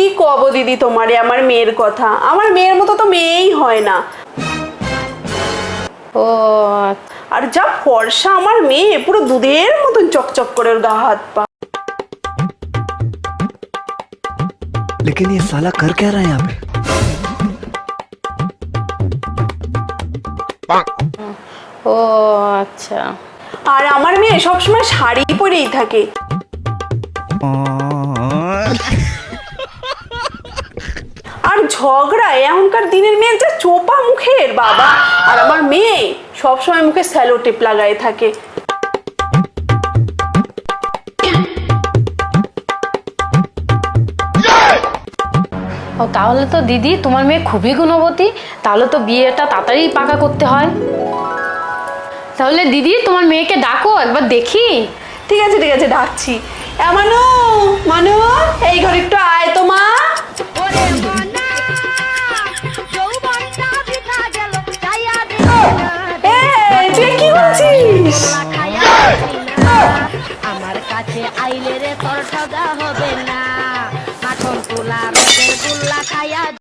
কি কব দিদি তোমারে আমার মেয়ের কথা, আমার মেয়ের মতো তো মেয়েই হয় না। ও আর যা ফর্সা আমার মেয়ে, পুরো দুধের মতন চকচক করে ওর গা হাত পা। लेकिन ये साला कर क्या रहा है यहाँ पे? ও আচ্ছা। আর আমার মেয়ে সবসময় শাড়ি পরেই থাকে। আর ঝগড়া এখনকার দিনের মেয়ের যা চোপা মুখের বাবা। আর আমার মেয়ে সবসময় মুখে স্যালো টেপ লাগায় থাকে। ও তাহলে তো দিদি তোমার মেয়ে খুবই গুণবতী, তাহলে তো বিয়েটা তাড়াতাড়ি পাকা করতে হয়। তাহলে দিদি তোমার মেয়েকে ডাকো একবার দেখি। ঠিক আছে ঠিক আছে, ডাকছি। মানু মানু, এই ঘরে একটু আয় তো মা। তুই কি বলছিস? আমার কাছে আইলে রে তোর ঠগা হবে না, মাখন তোলা রসের গুল্লা